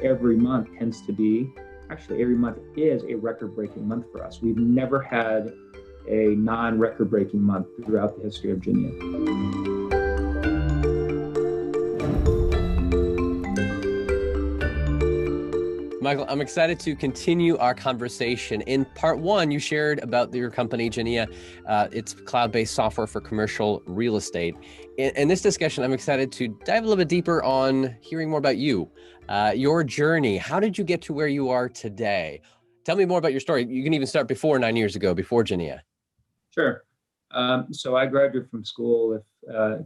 Every month tends to be, actually every month is a record-breaking month for us. We've never had a non-record-breaking month throughout the history of Genea. Michael, I'm excited to continue our conversation. In part one, you shared about your company, Genea. It's cloud-based software for commercial real estate. In this discussion, I'm excited to dive a little bit deeper on hearing more about you, your journey. How did you get to where you are today? Tell me more about your story. You can even start before 9 years ago, before Genea. Sure. So I graduated from school,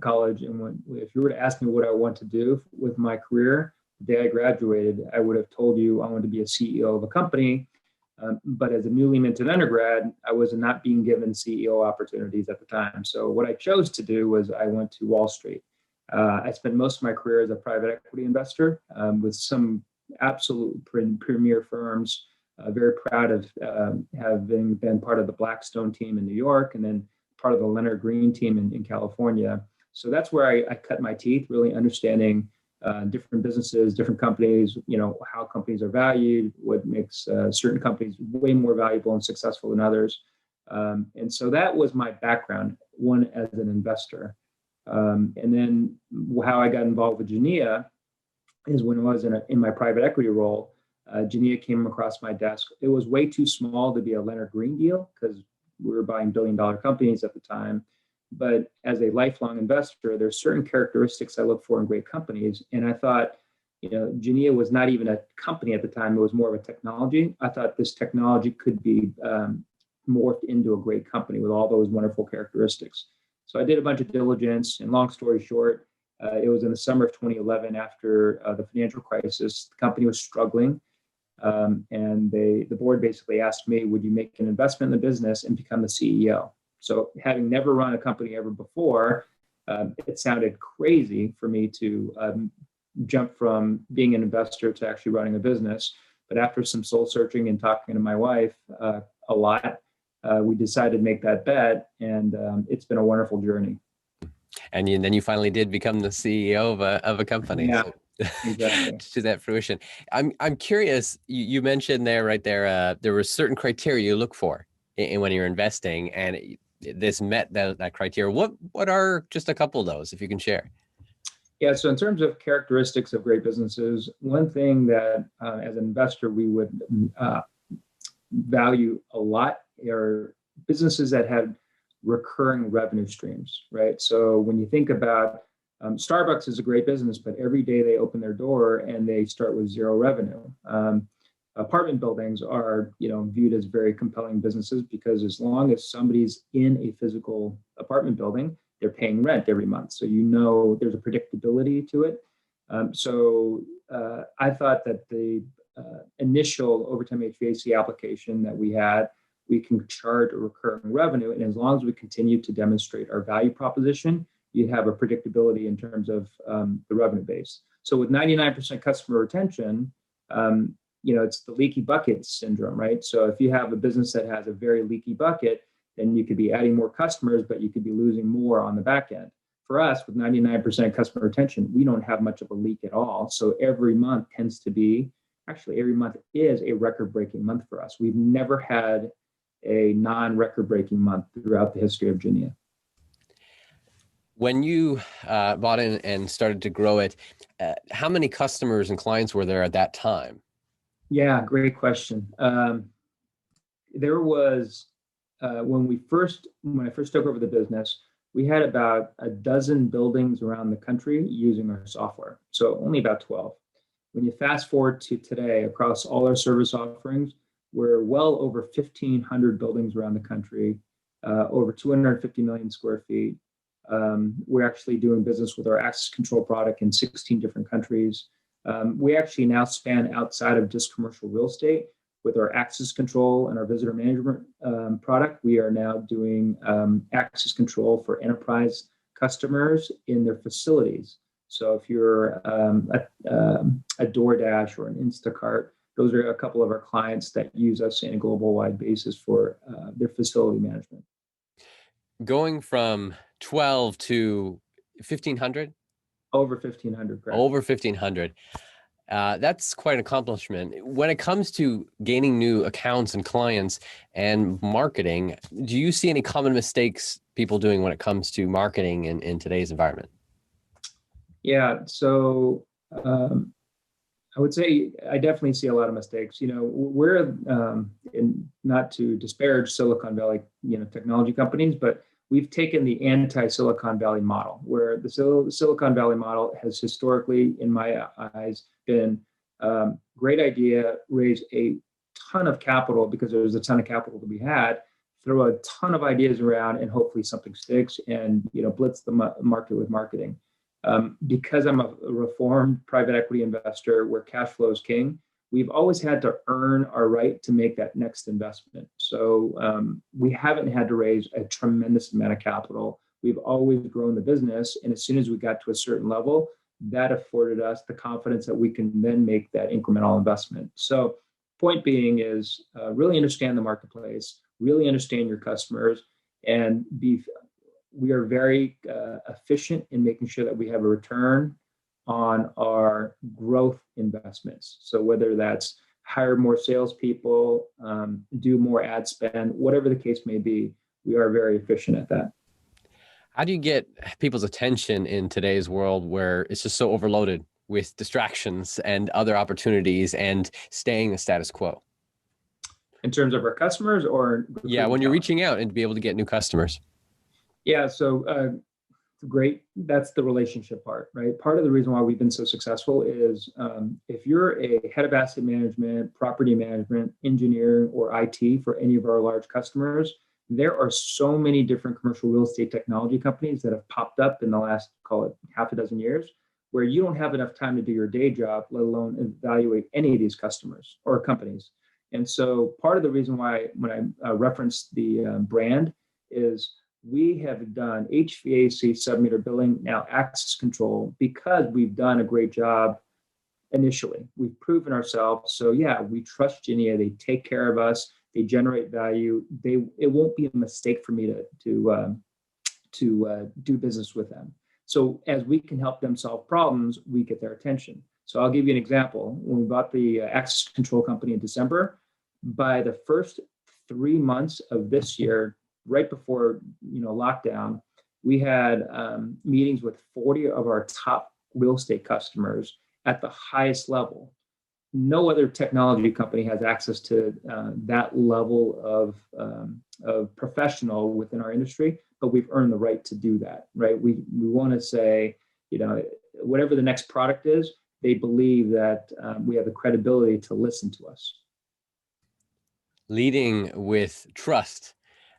college, and if you were to ask me what I want to do with my career, the day I graduated, I would have told you I wanted to be a CEO of a company. But as a newly minted undergrad, I was not being given CEO opportunities at the time. So what I chose to do was I went to Wall Street. I spent most of my career as a private equity investor with some absolute premier firms. Very proud of having been part of the Blackstone team in New York and then part of the Leonard Green team in California. So that's where I cut my teeth, really understanding different businesses, different companies, how companies are valued, what makes certain companies way more valuable and successful than others. And so that was my background, one as an investor. And then how I got involved with Genea is when I was in my private equity role, Genea came across my desk. It was way too small to be a Leonard Green deal because we were buying billion-dollar companies at the time. But as a lifelong investor, there's certain characteristics I look for in great companies. And I thought, Genea was not even a company at the time. It was more of a technology. I thought this technology could be morphed into a great company with all those wonderful characteristics. So I did a bunch of diligence. And long story short, it was in the summer of 2011 after the financial crisis. The company was struggling. And the board basically asked me, would you make an investment in the business and become the CEO? So having never run a company ever before, it sounded crazy for me to jump from being an investor to actually running a business. But after some soul searching and talking to my wife a lot, we decided to make that bet. And it's been a wonderful journey. And then you finally did become the CEO of a company. Yeah, so, exactly. to that fruition. I'm curious, you mentioned there were certain criteria you look for when you're investing, and this met that criteria. What are just a couple of those, if you can share? Yeah, so in terms of characteristics of great businesses, one thing that as an investor we would value a lot are businesses that have recurring revenue streams, right? So when you think about Starbucks is a great business, but every day they open their door and they start with zero revenue. Apartment buildings are, viewed as very compelling businesses because as long as somebody's in a physical apartment building, they're paying rent every month. So there's a predictability to it. So I thought that the initial Overtime HVAC application that we had, we can charge a recurring revenue. And as long as we continue to demonstrate our value proposition, you have a predictability in terms of the revenue base. So with 99% customer retention, it's the leaky bucket syndrome, right? So if you have a business that has a very leaky bucket, then you could be adding more customers, but you could be losing more on the back end. For us, with 99% customer retention, we don't have much of a leak at all. So every month tends to be, actually every month is a record-breaking month for us. We've never had a non-record-breaking month throughout the history of Genea. When you bought in and started to grow it, how many customers and clients were there at that time? Yeah, great question. There was, when I first took over the business, we had about a dozen buildings around the country using our software. So only about 12. When you fast forward to today, across all our service offerings, we're well over 1,500 buildings around the country, over 250 million square feet. We're actually doing business with our access control product in 16 different countries. We actually now span outside of just commercial real estate. With our access control and our visitor management product, we are now doing access control for enterprise customers in their facilities. So if you're a DoorDash or an Instacart, those are a couple of our clients that use us in a global-wide basis for their facility management. Going from 12 to 1,500? Over 1,500, correct. Over 1,500. That's quite an accomplishment. When it comes to gaining new accounts and clients and marketing, do you see any common mistakes people doing when it comes to marketing in today's environment? Yeah. So I would say I definitely see a lot of mistakes. We're not to disparage Silicon Valley, technology companies, but we've taken the anti-Silicon Valley model, where the Silicon Valley model has historically, in my eyes, been great idea, raise a ton of capital because there's a ton of capital to be had, throw a ton of ideas around, and hopefully something sticks, and blitz the market with marketing. Because I'm a reformed private equity investor where cash flow is king, we've always had to earn our right to make that next investment. So we haven't had to raise a tremendous amount of capital. We've always grown the business. And as soon as we got to a certain level, that afforded us the confidence that we can then make that incremental investment. So point being is really understand the marketplace, really understand your customers, and we are very efficient in making sure that we have a return on our growth investments. So whether that's hire more salespeople, do more ad spend, whatever the case may be, we are very efficient at that. How do you get people's attention in today's world where it's just so overloaded with distractions and other opportunities and staying the status quo? In terms of our customers or? Yeah, when you're reaching out and to be able to get new customers. Yeah, so great. That's the relationship part, right? Part of the reason why we've been so successful is if you're a head of asset management, property management, engineering, or IT for any of our large customers, there are so many different commercial real estate technology companies that have popped up in the last, call it half a dozen years, where you don't have enough time to do your day job, let alone evaluate any of these customers or companies. And so part of the reason why when I referenced the brand is we have done HVAC sub-meter billing, now access control, because we've done a great job initially. We've proven ourselves. So yeah, we trust Genea. They take care of us. They generate value. It won't be a mistake for me to do business with them. So as we can help them solve problems, we get their attention. So I'll give you an example. When we bought the access control company in December, by the first 3 months of this year, right before lockdown, we had meetings with 40 of our top real estate customers at the highest level. No other technology company has access to that level of professional within our industry, but we've earned the right to do that, right? We want to say, whatever the next product is, they believe that we have the credibility to listen to us. Leading with trust,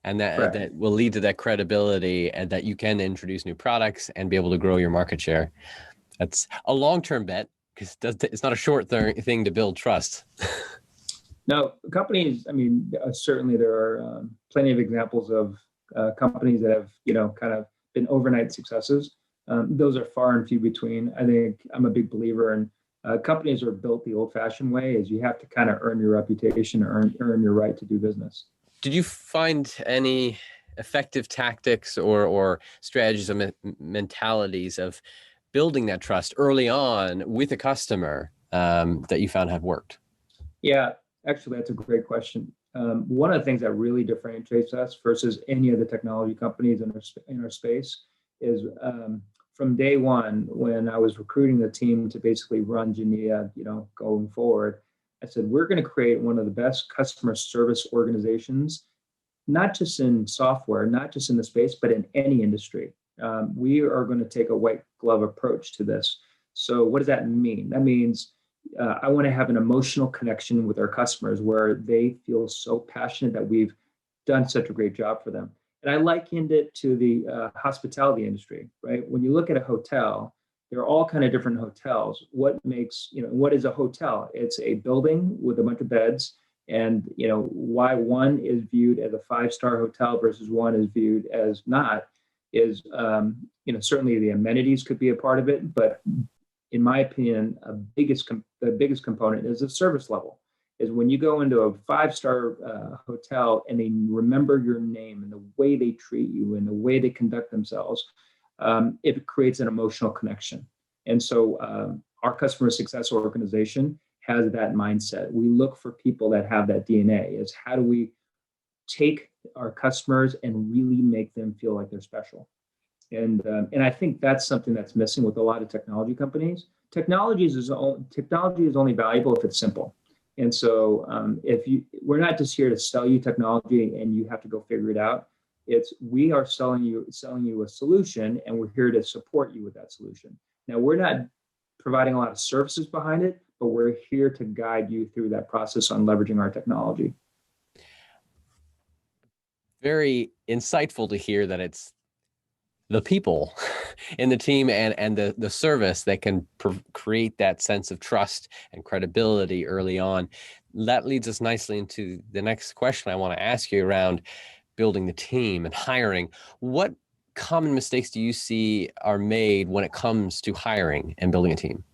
and that will lead to that credibility, and that you can introduce new products and be able to grow your market share. That's a long-term bet, because it's not a short thing to build trust. No, companies, certainly there are plenty of examples of companies that have, kind of been overnight successes. Those are far and few between. I think I'm a big believer in companies are built the old-fashioned way, is you have to kind of earn your reputation, earn your right to do business. Did you find any effective tactics or strategies or mentalities of building that trust early on with a customer that you found have worked? Yeah, actually, that's a great question. One of the things that really differentiates us versus any of the technology companies in our space is from day one, when I was recruiting the team to basically run Genea, going forward, I said, we're going to create one of the best customer service organizations, not just in software, not just in the space, but in any industry. We are going to take a white glove approach to this. So what does that mean? That means I want to have an emotional connection with our customers where they feel so passionate that we've done such a great job for them. And I likened it to the hospitality industry, right? When you look at a hotel, there are all kind of different hotels. What is a hotel? It's a building with a bunch of beds. And, why one is viewed as a 5-star hotel versus one is viewed as not is, certainly the amenities could be a part of it. But in my opinion, the biggest component is the service level. Is when you go into a 5-star hotel and they remember your name and the way they treat you and the way they conduct themselves, it creates an emotional connection. And so our customer success organization has that mindset. We look for people that have that DNA. Is how do we take our customers and really make them feel like they're special? And I think that's something that's missing with a lot of technology companies. Technology is only valuable if it's simple. And so we're not just here to sell you technology and you have to go figure it out. We are selling you a solution, and we're here to support you with that solution. Now, we're not providing a lot of services behind it, but we're here to guide you through that process on leveraging our technology. Very insightful to hear that it's the people in the team and the service that can create that sense of trust and credibility early on. That leads us nicely into the next question I want to ask you around building the team and hiring. What common mistakes do you see are made when it comes to hiring and building a team?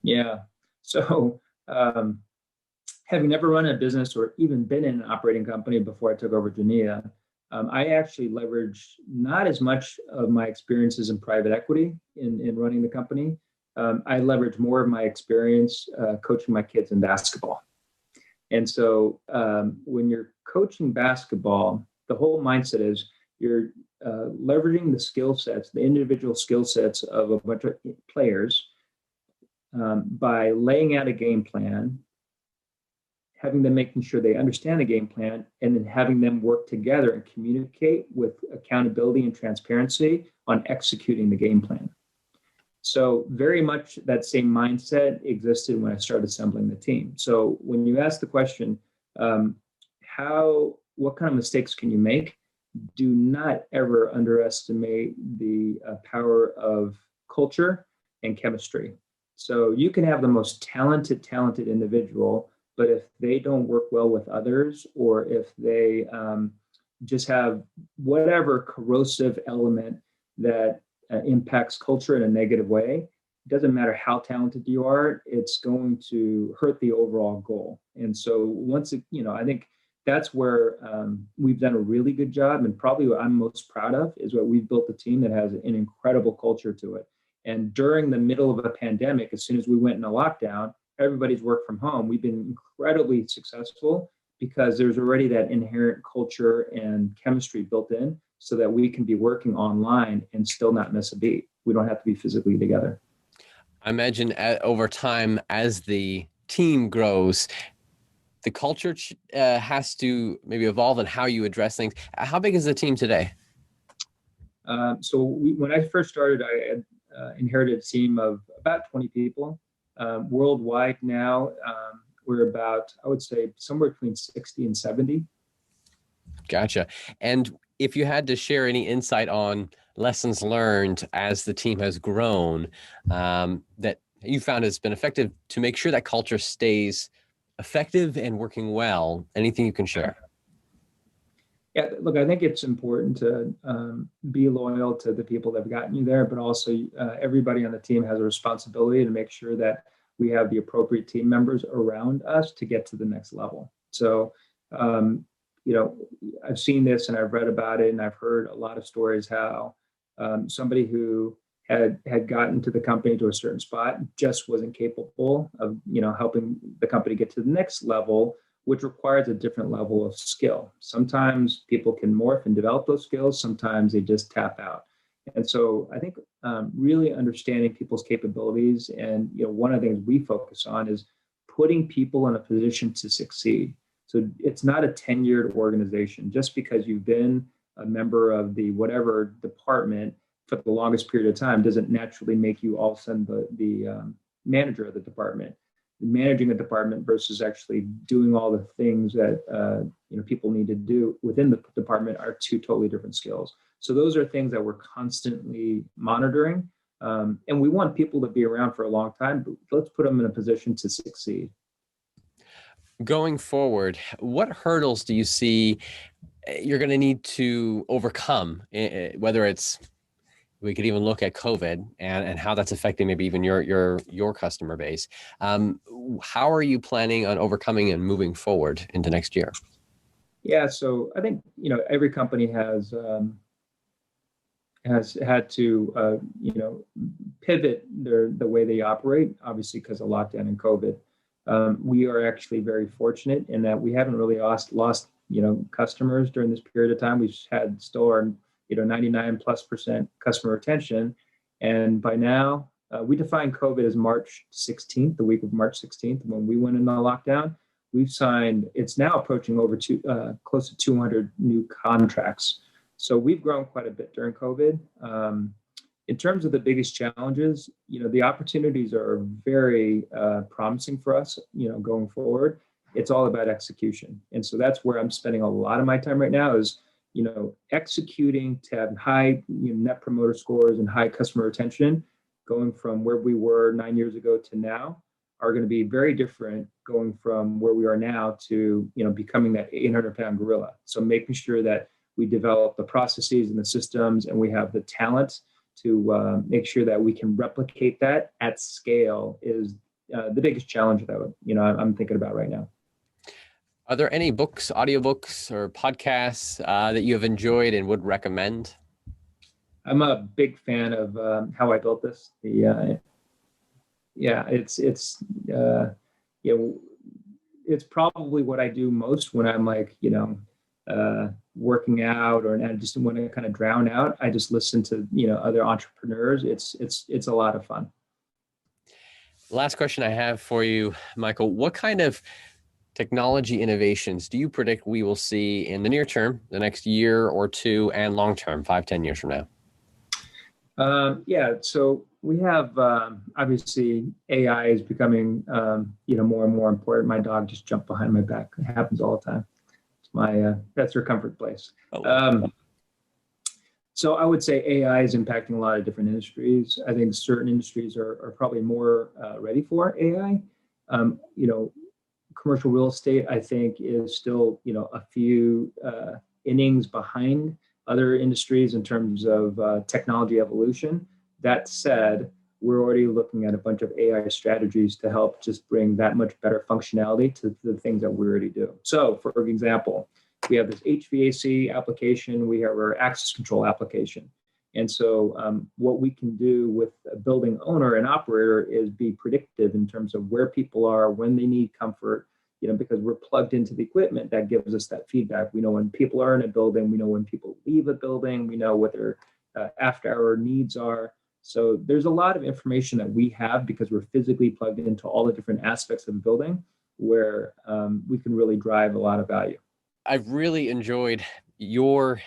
Yeah. So having never run a business or even been in an operating company before I took over Genea, I actually leveraged not as much of my experiences in private equity in running the company. I leveraged more of my experience coaching my kids in basketball. And so when you're coaching basketball, the whole mindset is you're leveraging the skill sets, the individual skill sets of a bunch of players by laying out a game plan, having them making sure they understand the game plan, and then having them work together and communicate with accountability and transparency on executing the game plan. So very much that same mindset existed when I started assembling the team. So when you ask the question, what kind of mistakes can you make? Do not ever underestimate the power of culture and chemistry. So you can have the most talented individual, but if they don't work well with others, or if they just have whatever corrosive element that impacts culture in a negative way, it doesn't matter how talented you are, it's going to hurt the overall goal. And so I think that's where we've done a really good job, and probably what I'm most proud of is what we've built a team that has an incredible culture to it. And during the middle of a pandemic, as soon as we went into lockdown, everybody's worked from home. We've been incredibly successful because there's already that inherent culture and chemistry built in so that we can be working online and still not miss a beat. We don't have to be physically together. I imagine over time, as the team grows, the culture has to maybe evolve in how you address things. How big is the team today? When I first started, I had inherited a team of about 20 people. Worldwide now, we're about, I would say, somewhere between 60 and 70. Gotcha. And if you had to share any insight on lessons learned as the team has grown, that you found has been effective to make sure that culture stays effective and working well, anything you can share? Yeah, look, I think it's important to be loyal to the people that have gotten you there, but also everybody on the team has a responsibility to make sure that we have the appropriate team members around us to get to the next level. So, I've seen this and I've read about it, and I've heard a lot of stories how somebody who had gotten to the company to a certain spot just wasn't capable of, helping the company get to the next level, which requires a different level of skill. Sometimes people can morph and develop those skills. Sometimes they just tap out. And so I think really understanding people's capabilities, and one of the things we focus on is putting people in a position to succeed. So it's not a tenured organization. Just because you've been a member of the whatever department for the longest period of time doesn't naturally make you all of a sudden the manager of the department. Managing a department versus actually doing all the things that people need to do within the department are two totally different skills. So those are things that we're constantly monitoring, and we want people to be around for a long time, but let's put them in a position to succeed. Going forward, what hurdles do you see you're going to need to overcome, whether it's, we could even look at COVID and how that's affecting maybe even your customer base. How are you planning on overcoming and moving forward into next year? Yeah, so I think every company has has had to, pivot the way they operate, obviously because of lockdown and COVID. We are actually very fortunate in that we haven't really lost customers during this period of time. We've had still our 99+% customer retention, and by now we define COVID as March 16th, the week of March 16th when we went into lockdown. We've signed, it's now approaching over close to 200 new contracts. So we've grown quite a bit during COVID. In terms of the biggest challenges, the opportunities are very promising for us, going forward. It's all about execution. And so that's where I'm spending a lot of my time right now is, executing to have high net promoter scores and high customer retention, going from where we were 9 years ago to now, are going to be very different going from where we are now to, becoming that 800-pound gorilla. So making sure that we develop the processes and the systems and we have the talent to make sure that we can replicate that at scale is the biggest challenge that I'm thinking about right now. Are there any books, audiobooks, or podcasts that you have enjoyed and would recommend? I'm a big fan of How I Built This. It's probably what I do most when I'm like, working out or I just want to kind of drown out. I just listen to, other entrepreneurs. It's a lot of fun. Last question I have for you, Michael, what kind of technology innovations do you predict we will see in the near term, the next year or two, and long term, 5-10 years from now? So we have, obviously AI is becoming, more and more important. My dog just jumped behind my back. It happens all the time. That's her comfort place. So I would say AI is impacting a lot of different industries. I think certain industries are probably more ready for AI. Commercial real estate, I think, is still, a few innings behind other industries in terms of technology evolution. That said, we're already looking at a bunch of AI strategies to help just bring that much better functionality to the things that we already do. So, for example, we have this HVAC application, we have our access control application. And so what we can do with a building owner and operator is be predictive in terms of where people are, when they need comfort, because we're plugged into the equipment that gives us that feedback. We know when people are in a building, we know when people leave a building, we know what their after-hour needs are. So there's a lot of information that we have because we're physically plugged into all the different aspects of the building where we can really drive a lot of value. I've really enjoyed your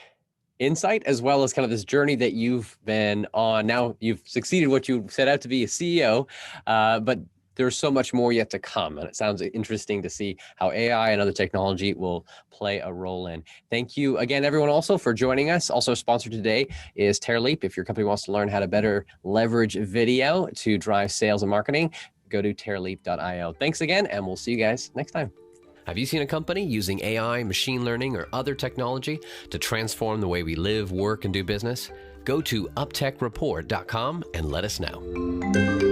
insight as well as kind of this journey that you've been on. Now you've succeeded what you set out to be, a CEO, but there's so much more yet to come. And it sounds interesting to see how AI and other technology will play a role in. Thank you again, everyone, also for joining us. Also sponsored today is TerraLeap. If your company wants to learn how to better leverage video to drive sales and marketing, go to terraleap.io. Thanks again, and we'll see you guys next time. Have you seen a company using AI, machine learning, or other technology to transform the way we live, work, and do business? Go to uptechreport.com and let us know.